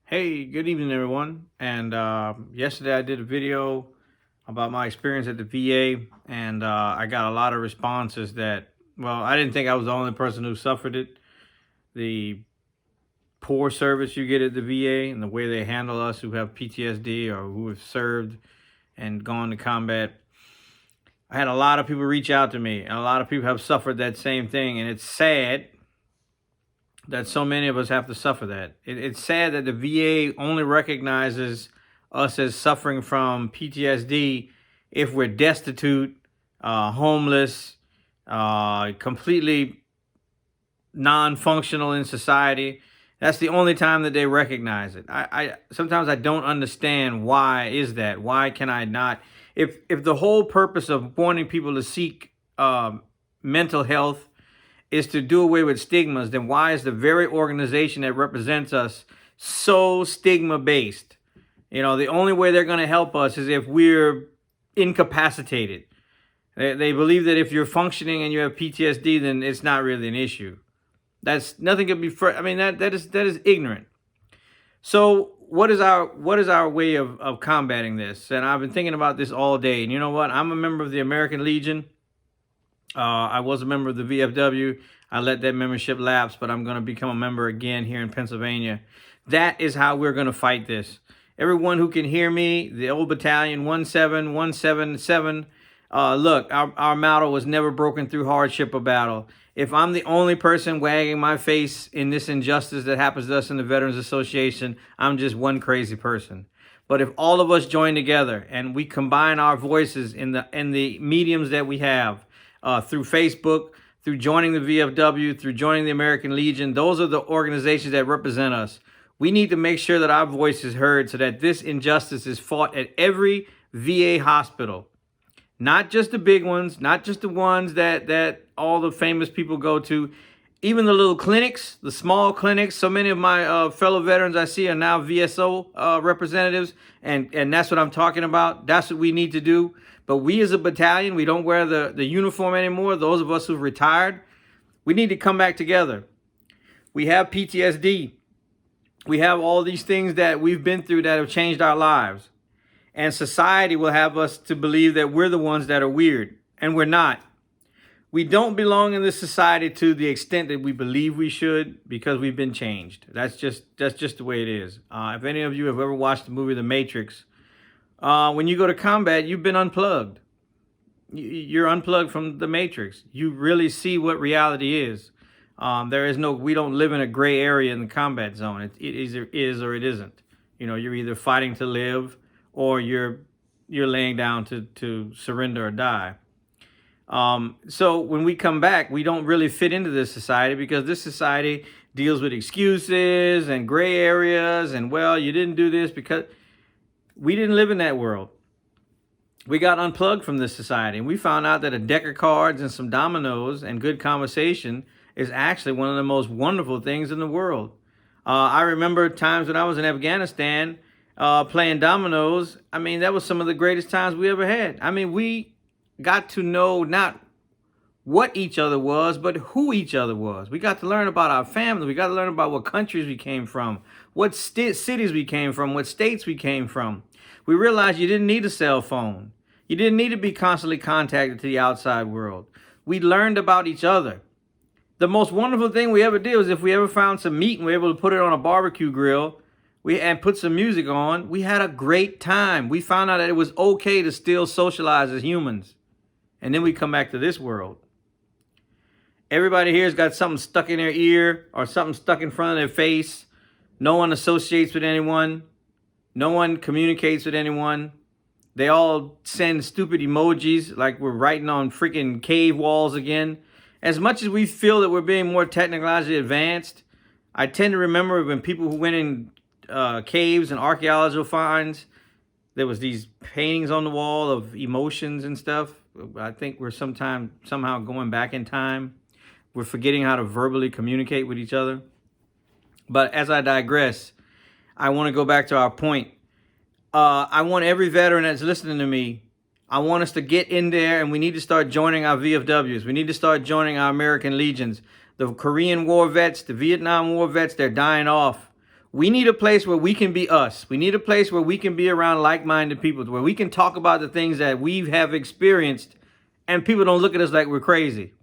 Hey, good evening, everyone. And yesterday I did a video about my experience at the VA, and I got a lot of responses that, well, I didn't think I was the only person who suffered it. The poor service you get at the VA and the way they handle us who have PTSD or who have served and gone to combat. I had a lot of people reach out to me, and a lot of people have suffered that same thing, and it's sad that so many of us have to suffer that. It's sad that the VA only recognizes us as suffering from PTSD if we're destitute, homeless, completely non-functional in society. That's the only time that they recognize it. I sometimes I don't understand why is that. Why can I not? If the whole purpose of wanting people to seek mental health is to do away with stigmas, then why is the very organization that represents us so stigma based? You know, the only way they're going to help us is if we're incapacitated. They believe that if you're functioning and you have PTSD, then it's not really an issue. That's nothing could be. I mean, that is ignorant. So what is our way of combating this? And I've been thinking about this all day. And you know what? I'm a member of the American Legion. I was a member of the VFW. I let that membership lapse, but I'm going to become a member again here in Pennsylvania. That is how we're going to fight this. Everyone who can hear me, the old battalion 17177. Look, our motto was never broken through hardship or battle. If I'm the only person wagging my face in this injustice that happens to us in the Veterans Association, I'm just one crazy person. But if all of us join together and we combine our voices in the mediums that we have, through Facebook, through joining the VFW, through joining the American Legion, those are the organizations that represent us. We need to make sure that our voice is heard so that this injustice is fought at every VA hospital. Not just the big ones, not just the ones that all the famous people go to, even the little clinics, the small clinics. So many of my fellow veterans I see are now VSO representatives, and that's what I'm talking about. That's what we need to do. But we as a battalion, we don't wear the uniform anymore. Those of us who've retired, we need to come back together. We have PTSD. We have all these things that we've been through that have changed our lives. And society will have us to believe that we're the ones that are weird, and we're not. We don't belong in this society to the extent that we believe we should because we've been changed. That's just the way it is. If any of you have ever watched the movie The Matrix, when you go to combat, you've been unplugged. You're unplugged from the Matrix. You really see what reality is. We don't live in a gray area in the combat zone. It either is or it isn't. You know, you're either fighting to live or you're laying down to surrender or die. So when we come back, we don't really fit into this society because this society deals with excuses and gray areas and, well, you didn't do this because we didn't live in that world. We got unplugged from this society, and we found out that a deck of cards and some dominoes and good conversation is actually one of the most wonderful things in the world. I remember times when I was in Afghanistan playing dominoes. I mean, that was some of the greatest times we ever had. I mean, we got to know not what each other was, but who each other was. We got to learn about our family. We got to learn about what countries we came from, what cities we came from, what states we came from. We realized you didn't need a cell phone. You didn't need to be constantly contacted to the outside world. We learned about each other. The most wonderful thing we ever did was if we ever found some meat and we were able to put it on a barbecue grill and put some music on, we had a great time. We found out that it was okay to still socialize as humans. And then we come back to this world. Everybody here's got something stuck in their ear or something stuck in front of their face. No one associates with anyone. No one communicates with anyone. They all send stupid emojis like we're writing on freaking cave walls again. As much as we feel that we're being more technologically advanced, I tend to remember when people who went in caves and archaeological finds, there was these paintings on the wall of emotions and stuff. I think we're somehow going back in time. We're forgetting how to verbally communicate with each other. But as I digress, I want to go back to our point. I want every veteran that's listening to me, I want us to get in there, and we need to start joining our VFWs. We need to start joining our American Legions. The Korean War vets, the Vietnam War vets, they're dying off. We need a place where we can be us. We need a place where we can be around like-minded people, where we can talk about the things that we have experienced and people don't look at us like we're crazy.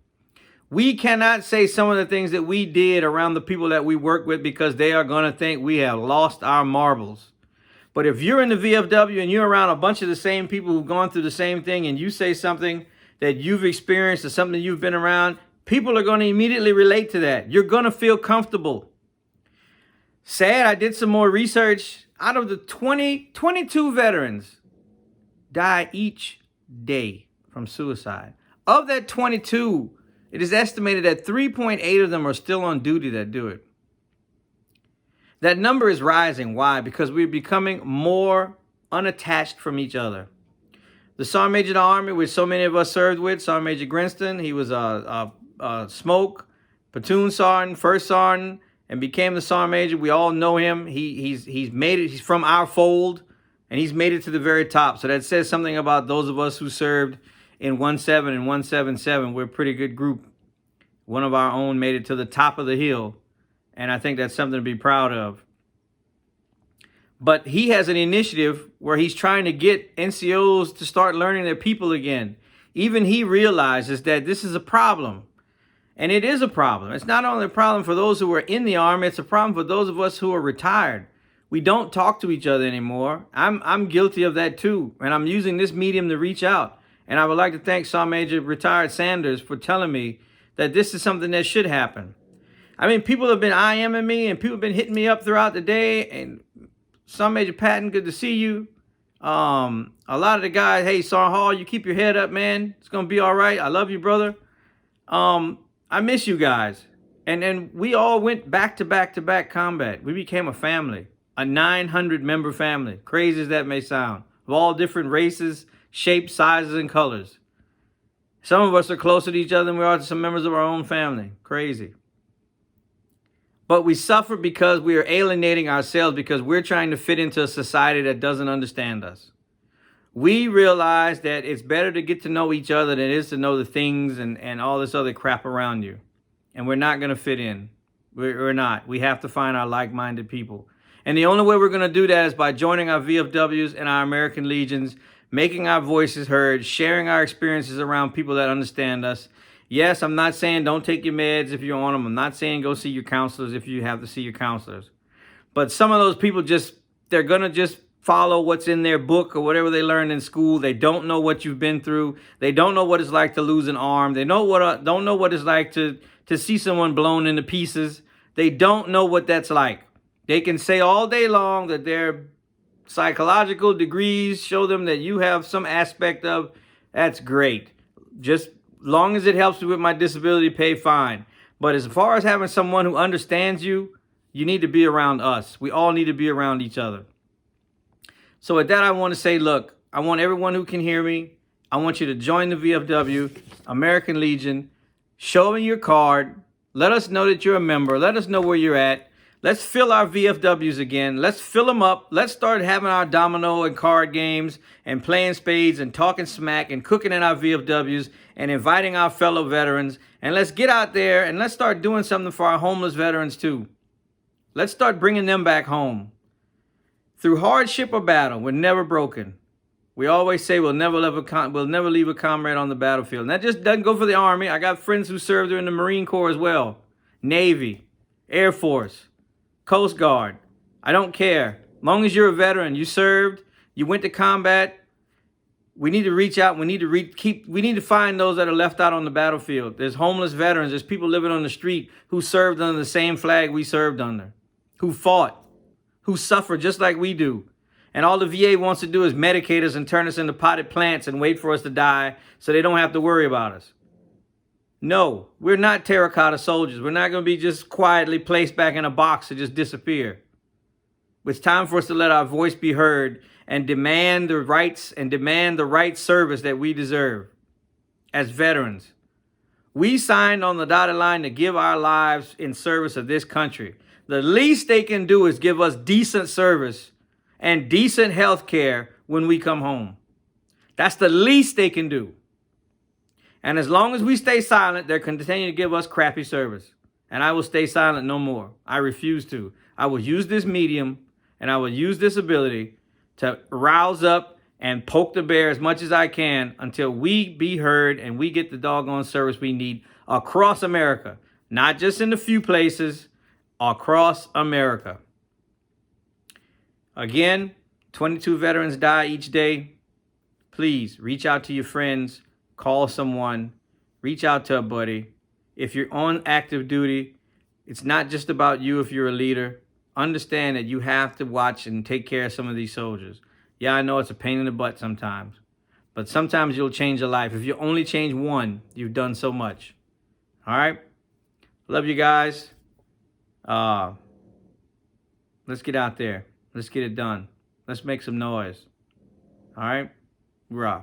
We cannot say some of the things that we did around the people that we work with because they are going to think we have lost our marbles. But if you're in the VFW and you're around a bunch of the same people who've gone through the same thing and you say something that you've experienced or something you've been around, people are going to immediately relate to that. You're going to feel comfortable. Sad, I did some more research. Out of the 22 veterans die each day from suicide. Of that 22, it is estimated that 3.8 of them are still on duty that do it. That number is rising. Why? Because we're becoming more unattached from each other. The Sergeant Major of the Army, which so many of us served with, Sergeant Major Grinston, he was a smoke, platoon sergeant, first sergeant, and became the Sergeant Major. We all know him. He's made it. He's from our fold, and he's made it to the very top. So that says something about those of us who served in 17 and 177. We're a pretty good group. One of our own made it to the top of the hill, and I think that's something to be proud of. But he has an initiative where he's trying to get NCOs to start learning their people again. Even he realizes that this is a problem. And it is a problem. It's not only a problem for those who are in the Army, it's a problem for those of us who are retired. We don't talk to each other anymore. I'm guilty of that too. And I'm using this medium to reach out. And I would like to thank Sergeant Major Retired Sanders for telling me that this is something that should happen. I mean, people have been IMing me and people have been hitting me up throughout the day. And Sergeant Major Patton, good to see you. A lot of the guys, hey, Sergeant Hall, you keep your head up, man. It's going to be all right. I love you, brother. I miss you guys. And then we all went back to back to back combat. We became a family, a 900-member family. Crazy as that may sound, of all different races, shapes, sizes, and colors. Some of us are closer to each other than we are to some members of our own family. Crazy. But we suffer because we are alienating ourselves because we're trying to fit into a society that doesn't understand us. We realize that it's better to get to know each other than it is to know the things and all this other crap around you. And we're not going to fit in. We're not. We have to find our like-minded people. And the only way we're going to do that is by joining our VFWs and our American Legions, making our voices heard, sharing our experiences around people that understand us. Yes, I'm not saying don't take your meds if you're on them. I'm not saying go see your counselors if you have to see your counselors. But some of those people they're going to just follow what's in their book or whatever they learned in school. They don't know what you've been through. They don't know what it's like to lose an arm. They don't know what it's like to see someone blown into pieces. They don't know what that's like. They can say all day long that their psychological degrees show them that you have some aspect of, that's great. Just long as it helps me with my disability pay, fine. But as far as having someone who understands you, you need to be around us. We all need to be around each other. So with that, I want to say, look, I want everyone who can hear me, I want you to join the VFW, American Legion. Show me your card. Let us know that you're a member. Let us know where you're at. Let's fill our VFWs again. Let's fill them up. Let's start having our domino and card games and playing spades and talking smack and cooking in our VFWs and inviting our fellow veterans. And let's get out there and let's start doing something for our homeless veterans too. Let's start bringing them back home. Through hardship or battle, we're never broken. We always say we'll never leave a comrade on the battlefield. And that just doesn't go for the Army. I got friends who served in the Marine Corps as well. Navy, Air Force, Coast Guard. I don't care. As long as you're a veteran, you served, you went to combat, we need to reach out. We need to find those that are left out on the battlefield. There's homeless veterans. There's people living on the street who served under the same flag we served under, who fought, who suffer just like we do. And all the VA wants to do is medicate us and turn us into potted plants and wait for us to die so they don't have to worry about us. No, we're not terracotta soldiers. We're not going to be just quietly placed back in a box to just disappear. It's time for us to let our voice be heard and demand the rights and demand the right service that we deserve as veterans. We signed on the dotted line to give our lives in service of this country. The least they can do is give us decent service and decent health care when we come home. That's the least they can do. And as long as we stay silent, they're continuing to give us crappy service. And I will stay silent no more. I refuse to. I will use this medium and I will use this ability to rouse up and poke the bear as much as I can until we be heard and we get the doggone service we need across America. Not just in a few places, across America. Again, 22 veterans die each day. Please reach out to your friends, call someone, reach out to a buddy. If you're on active duty, it's not just about you if you're a leader. Understand that you have to watch and take care of some of these soldiers. Yeah, I know it's a pain in the butt sometimes, but sometimes you'll change a life. If you only change one, you've done so much. All right? Love you guys. Let's get out there. Let's get it done. Let's make some noise. All right? Raw.